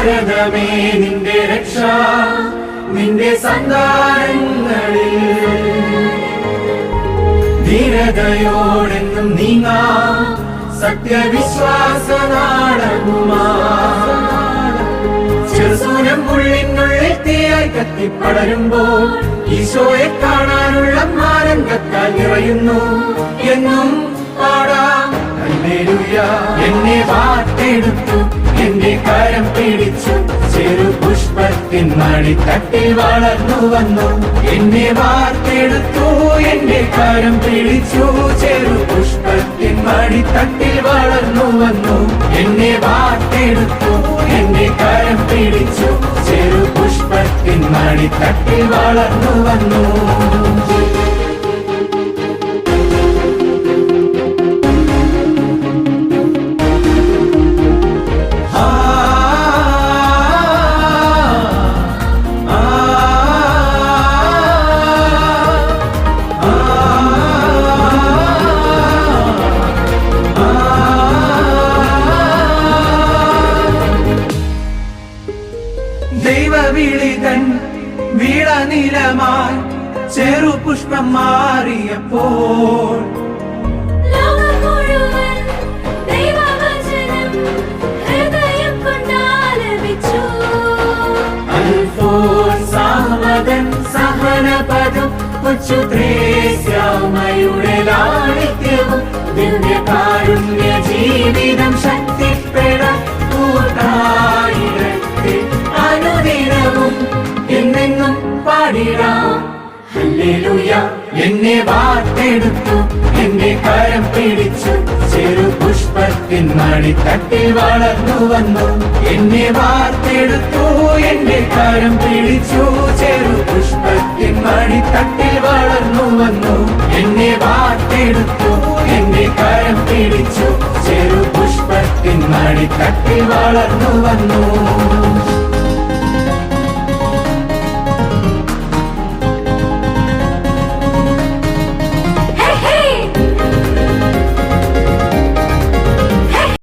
ഭാരതമേ നിന്റെ രക്ഷ നിന്റെ സന്താനങ്ങളിൽ ധീരതയോടെന്നും നീങ്ങാ സത്യവിശ്വാസ നാടകുമാ ചെറുസൂനം ഉള്ളിനുള്ളിൽ തീയായി കത്തിപ്പടരുമ്പോൾ ഈശോയെ കാണാനുള്ള മാനങ്കത്താൽ നിറയുന്നു എന്നും പാടാം ഹല്ലേലൂയ. എന്നെ വാർത്തെടുത്തു എന്റെ കരം പിടിച്ചു ചെറു പുഷ്പത്തിൻ മടിത്തട്ടിൽ വളർന്നു വന്നു. എന്നെ വാർത്തെടുത്തു എന്റെ കരം പിടിച്ചു ചെറു പുഷ്പത്തിൻ മടിത്തട്ടിൽ വളർന്നു വന്നു. എന്നെ വാർത്തെടുത്തു എന്റെ കരം പിടിച്ചു ചെറു പുഷ്പത്തിൻ മടിത്തട്ടിൽ വളർന്നു വന്നു. ദൈവവിളിതൻ വീണനിലമായി ചെറുപുഷ്പം മാറിയപ്പോൾ സഹനപദം ത്രേസ്യാമയുടെ ലാളിത്യവും ദിവ്യകാരുണ്യ ജീവിതം ശക്തിപ്പെടാൻ അനുദിനവും എന്നെന്നും പാടിടാം ഹല്ലേലൂയ. എന്നെ വാർത്തെടുത്തു എന്റെ കരം പിടിച്ചു ചെറു പുഷ്പത്തിൻ മടിത്തട്ടിൽ വളർന്നു വന്നു. എന്നെ വാർത്തെടുത്തു എന്റെ കരം പിടിച്ചു ചെറു പുഷ്പത്തിൻ മടിത്തട്ടിൽ വളർന്നു വന്നു. എന്നെ വാർത്തെടുത്തു എന്റെ കരം പിടിച്ചു ചെറു പുഷ്പത്തിൻ മടിത്തട്ടിൽ വളർന്നു വന്നു.